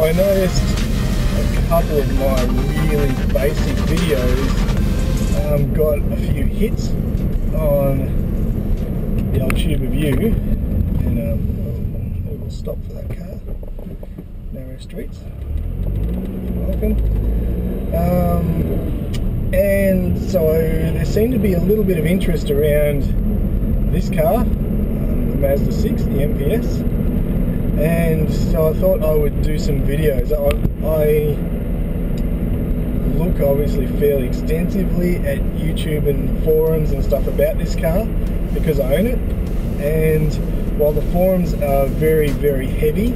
I noticed a couple of my really basic videos got a few hits on the old tube of view, and we'll stop for that car. Narrow streets. You're welcome. And so there seemed to be a little bit of interest around this car, the Mazda 6, the MPS, and so I thought I would do some videos. I look obviously fairly extensively at YouTube and forums and stuff about this car because I own it, and while the forums are very, very heavy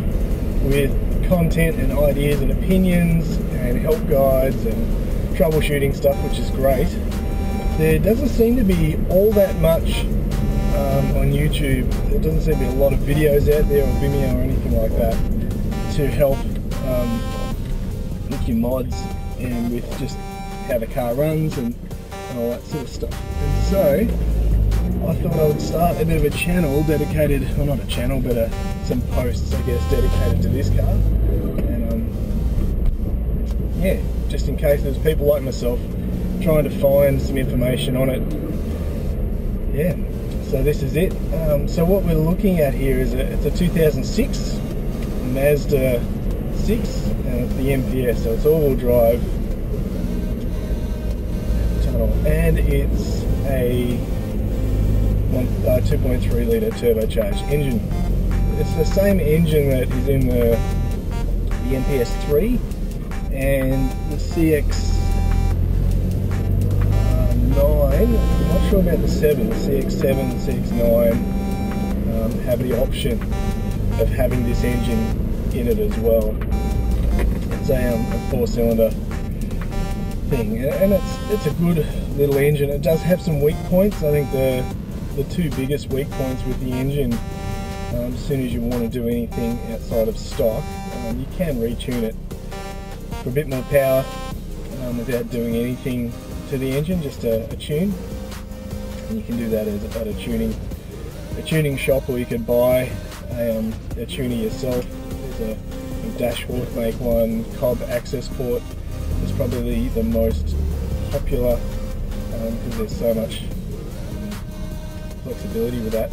with content and ideas and opinions and help guides and troubleshooting stuff, which is great, there doesn't seem to be all that much on YouTube. There doesn't seem to be a lot of videos out there, or Vimeo or anything like that, to help with your mods and with just how the car runs and all that sort of stuff. And so I thought I would start a bit of a channel dedicated, well, not a channel, but some posts, I guess, dedicated to this car. And yeah, just in case there's people like myself trying to find some information on it. Yeah, so this is it. So what we're looking at here is it's a 2006 Mazda 6, and it's the MPS, so it's all-wheel drive tunnel, and it's a 2.3 litre turbocharged engine. It's the same engine that is in the MPS 3 and the CX9. I'm not sure about the 7. The CX7 and CX9 have the option of having this engine in it as well. It's a 4-cylinder thing, and it's a good little engine. It does have some weak points. I think the two biggest weak points with the engine, as soon as you want to do anything outside of stock, you can retune it for a bit more power without doing anything to the engine, just a tune. And you can do that at a tuning shop, or you could buy a tuner yourself. There's a Dashfork make one. Cobb access port is probably the most popular because there's so much flexibility with that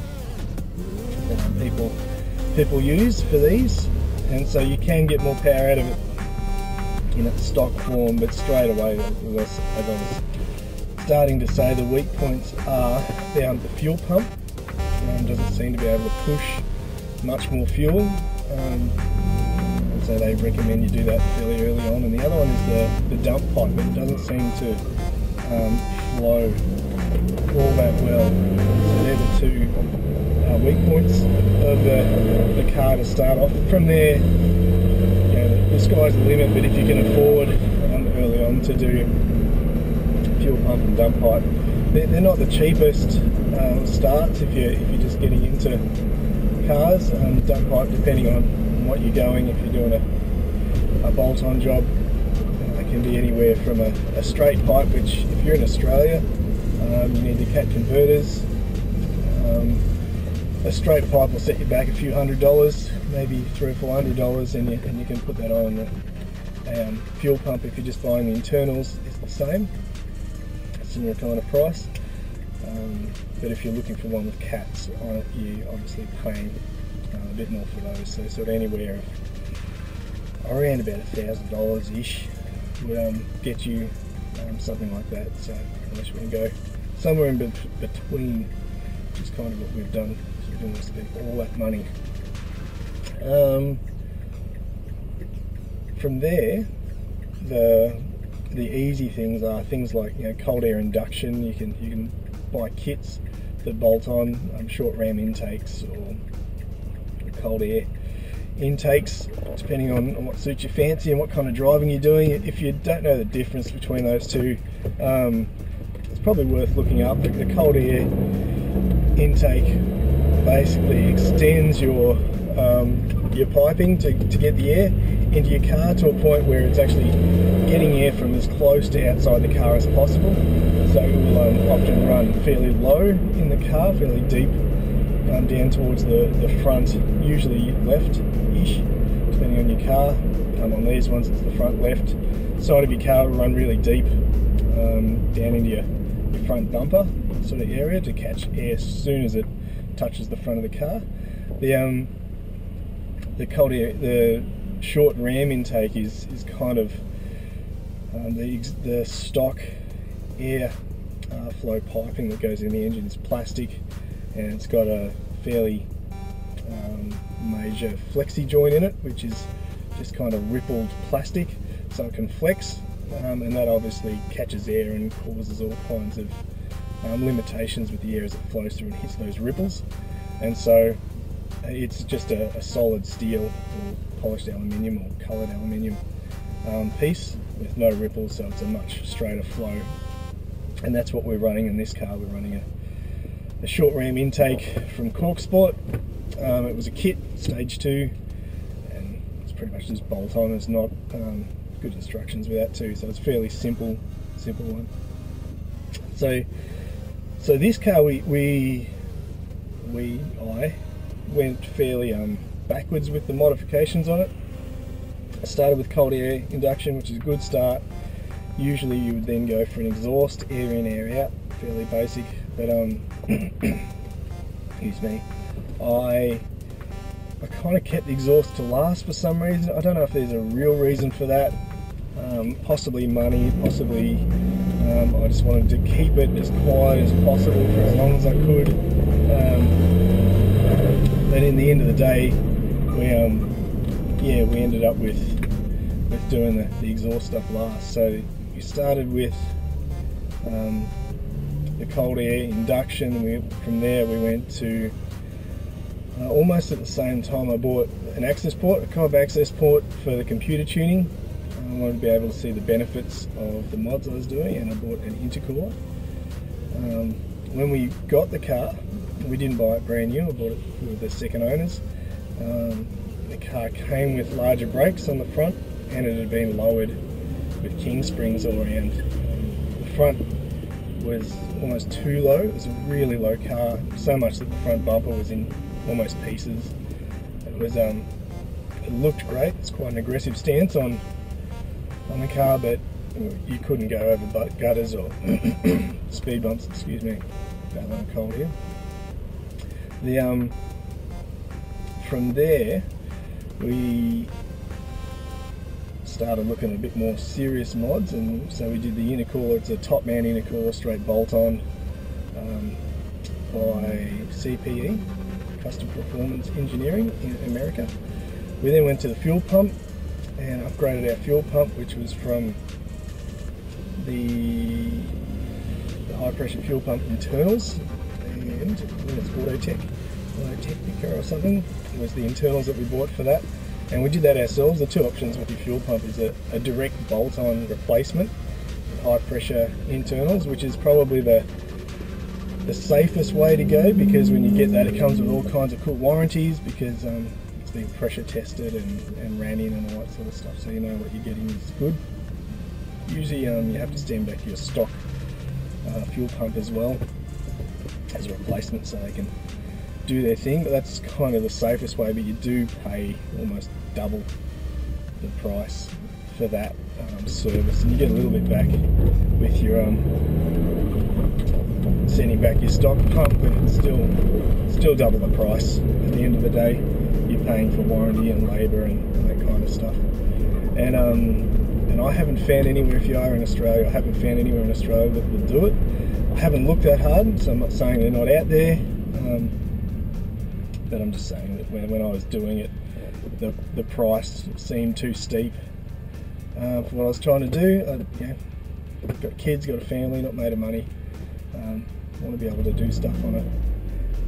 people use for these, and so you can get more power out of it in its stock form. But straight away, as I was starting to say, the weak points are down the fuel pump. Doesn't seem to be able to push much more fuel, and so they recommend you do that fairly early on. And the other one is the dump pipe. It doesn't seem to flow all that well. So they're the two weak points of the car to start off. From there, you know, the sky's the limit, but if you can afford early on to do fuel pump and dump pipe, they're not the cheapest starts if you're just getting into cars. Dump pipe, depending on what you're going, if you're doing a bolt-on job, it can be anywhere from a straight pipe, which if you're in Australia, you need to cat converters. A straight pipe will set you back a few $100, maybe $300 or $400, and you can put that on. A fuel pump, if you're just buying the internals, is the same, a similar kind of price. But if you're looking for one with cats on it, you're obviously paying a bit more for those. So sort of anywhere around about $1,000-ish would get you something like that. So unless we can go somewhere in between, which is kind of what we've done. So we don't want to spend all that money. From there, the easy things are things like, you know, cold air induction. You can buy kits that bolt on short ram intakes or cold air intakes, depending on what suits your fancy and what kind of driving you're doing. If you don't know the difference between those two, it's probably worth looking up. The cold air intake basically extends your piping to get the air into your car to a point where it's actually getting air from as close to outside the car as possible. So it will often run fairly low in the car, fairly deep down towards the front, usually left-ish, depending on your car. On these ones it's the front left side of your car will run really deep down into your front bumper sort of area to catch air as soon as it touches the front of the car. The short ram intake is kind of the stock air flow piping that goes in the engine. Is plastic, and it's got a fairly major flexi joint in it, which is just kind of rippled plastic, so it can flex, and that obviously catches air and causes all kinds of limitations with the air as it flows through and hits those ripples. And so it's just a solid steel or polished aluminium or coloured aluminium piece with no ripples, so it's a much straighter flow. And that's what we're running in this car. We're running a short ram intake from Corksport. It was a kit, stage 2, and it's pretty much just bolt on. There's not good instructions with that too, so it's fairly simple one. So this car I went fairly backwards with the modifications on it. I started with cold air induction, which is a good start. Usually you would then go for an exhaust, air in, air out, fairly basic, but excuse me, I kind of kept the exhaust to last for some reason. I don't know if there's a real reason for that, possibly money, possibly I just wanted to keep it as quiet as possible for as long as I could. But in the end of the day, we ended up with doing the exhaust stuff last. So we started with the cold air induction. From there we went to almost at the same time I bought an access port, a co-op access port for the computer tuning. I wanted to be able to see the benefits of the mods I was doing, and I bought an intercooler. When we got the car, we didn't buy it brand new, I bought it with the second owners. The car came with larger brakes on the front, and it had been lowered with king springs all around. The front was almost too low. It was a really low car, so much that the front bumper was in almost pieces. It looked great. It's quite an aggressive stance on the car, but you couldn't go over gutters or speed bumps, excuse me. I'm cold here. From there we started looking at a bit more serious mods, and so we did the intercooler. It's a top mount intercooler, straight bolt on, by CPE, Custom Performance Engineering in America. We then went to the fuel pump and upgraded our fuel pump, which was from the high pressure fuel pump internals, and I think it's Autotechnica or something was the internals that we bought for that. And we did that ourselves. The two options with the fuel pump is a direct bolt-on replacement, high pressure internals, which is probably the safest way to go, because when you get that, it comes with all kinds of cool warranties, because it's been pressure tested and ran in and all that sort of stuff, so you know what you're getting is good. Usually you have to stand back your stock fuel pump as well as a replacement, so they can do their thing, but that's kind of the safest way. But you do pay almost double the price for that service, and you get a little bit back with your sending back your stock pump, but it's still double the price. At the end of the day, you're paying for warranty and labour and that kind of stuff. And I haven't found anywhere, if you are in Australia, I haven't found anywhere in Australia that will do it. I haven't looked that hard, so I'm not saying they're not out there. But I'm just saying that when I was doing it, the price seemed too steep for what I was trying to do. I've got kids, got a family, not made of money. I want to be able to do stuff on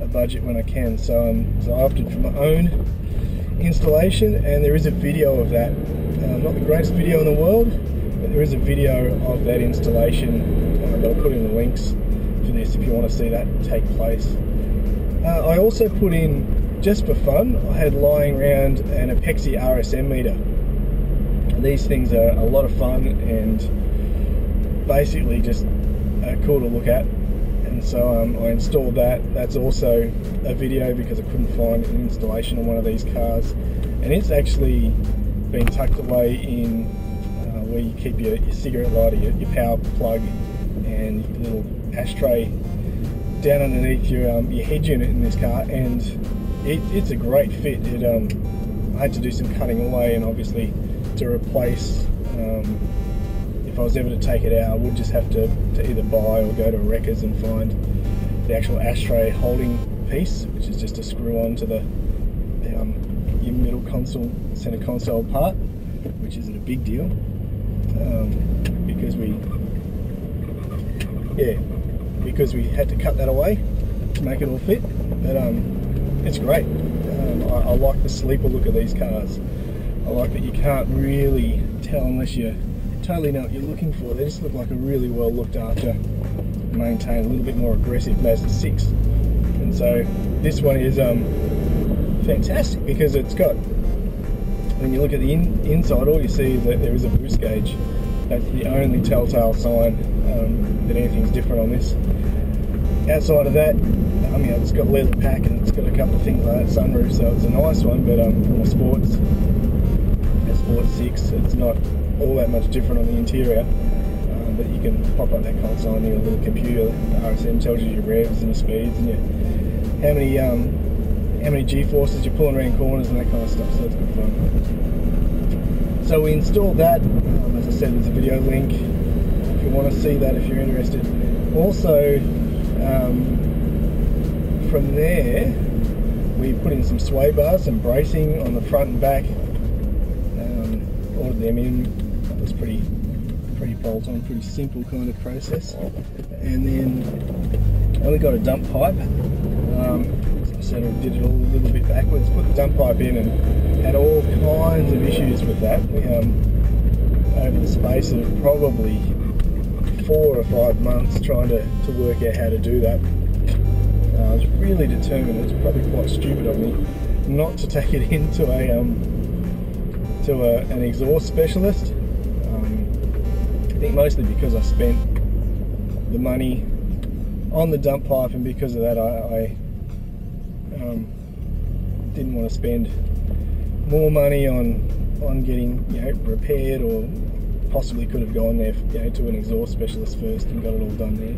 a budget when I can. So I opted for my own installation, and there is a video of that. Not the greatest video in the world, but there is a video of that installation that I'll put in the links for this if you want to see that take place. I also put in, just for fun, I had lying around an Apexi RSM meter. These things are a lot of fun and basically just cool to look at. And and so I installed that. That's also a video because I couldn't find an installation on one of these cars, and it's actually been tucked away in where you keep your cigarette lighter, your power plug, and your little ashtray down underneath your head unit in this car, and it's a great fit. I had to do some cutting away, and obviously to replace, if I was ever to take it out, I would just have to either buy or go to Wreckers and find the actual ashtray holding piece, which is just a screw on to your middle console, center console part, which isn't a big deal, because we had to cut that away to make it all fit. But it's great. I like the sleeper look of these cars. I like that you can't really tell unless you totally know what you're looking for. They just look like a really well looked after, maintained, a little bit more aggressive Mazda 6. And so this one is fantastic because it's got, when you look at the inside, all you see is that there is a boost gauge. That's the only telltale sign that anything's different on this. Outside of that, I mean, it's got leather pack and it's got a couple of things like that, sunroof, so it's a nice one, but from a Sport 6, it's not all that much different on the interior. But you can pop up that console on your little computer. The RSM tells you your revs and your speeds and how many G-forces you're pulling around corners and that kind of stuff, so it's good fun. So we installed that. As I said, there's a video link if you want to see that, if you're interested. Also, from there, we put in some sway bars, some bracing on the front and back. Ordered them in. That was pretty bolt-on, pretty simple kind of process. And then we got a dump pipe. As I said, I did it all a little bit backwards. Put the dump pipe in and had all kinds of issues with that. We, over the space of probably 4 or 5 months trying to work out how to do that. I was really determined. It was probably quite stupid of me not to take it into an exhaust specialist. I think mostly because I spent the money on the dump pipe, and because of that I didn't want to spend more money on getting repaired, or possibly could have gone there to an exhaust specialist first and got it all done there,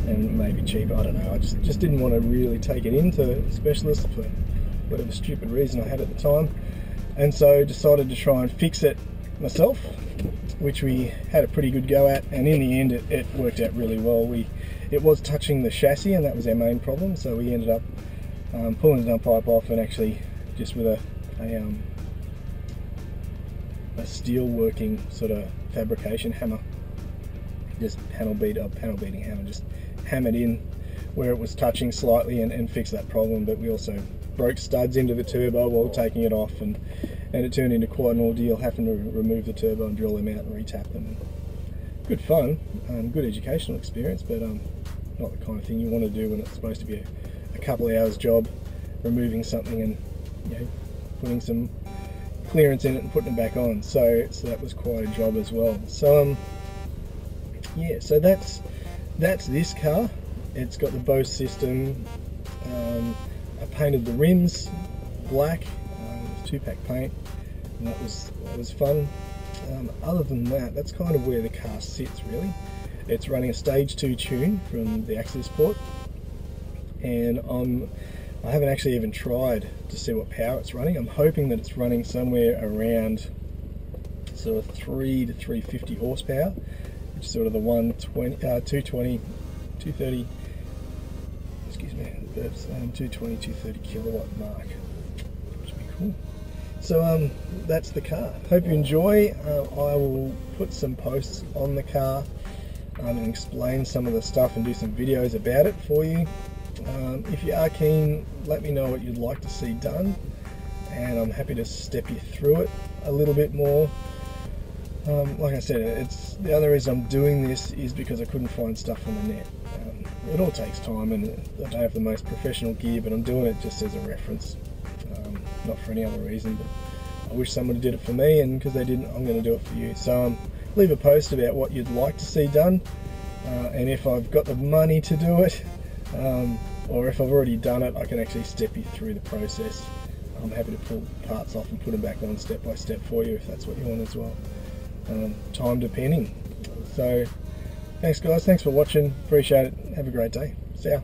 and maybe cheaper, I don't know. I just didn't want to really take it into specialists for whatever stupid reason I had at the time, and so decided to try and fix it myself, which we had a pretty good go at, and in the end it worked out really well. It was touching the chassis, and that was our main problem, so we ended up pulling the dump pipe off, and actually just with a steel working sort of fabrication hammer, just panel beating hammer, just hammered in where it was touching slightly and fixed that problem. But we also broke studs into the turbo while taking it off, and it turned into quite an ordeal having to remove the turbo and drill them out and retap them. Good fun, good educational experience, but not the kind of thing you want to do when it's supposed to be a couple of hours job, removing something and putting some clearance in it and putting it back on. So that was quite a job as well. So yeah, so that's this car. It's got the Bose system. I painted the rims black with 2-pack paint, and that was fun. Other than that, that's kind of where the car sits really. It's running a stage 2 tune from the access port, and I haven't actually even tried to see what power it's running. I'm hoping that it's running somewhere around sort of 3 to 350 horsepower, which is sort of the 220, excuse me, 220, 230 kilowatt mark, which would be cool. So that's the car. Hope you enjoy. I will put some posts on the car and explain some of the stuff and do some videos about it for you. If you are keen, let me know what you'd like to see done, and I'm happy to step you through it a little bit more. Like I said, the other reason I'm doing this is because I couldn't find stuff on the net. It all takes time, and I don't have the most professional gear, but I'm doing it just as a reference, not for any other reason. But I wish someone did it for me, and because they didn't, I'm going to do it for you. So leave a post about what you'd like to see done, and if I've got the money to do it, or if I've already done it, I can actually step you through the process. I'm happy to pull parts off and put them back on step by step for you if that's what you want as well, time depending. So thanks guys, thanks for watching, appreciate it, have a great day, see ya.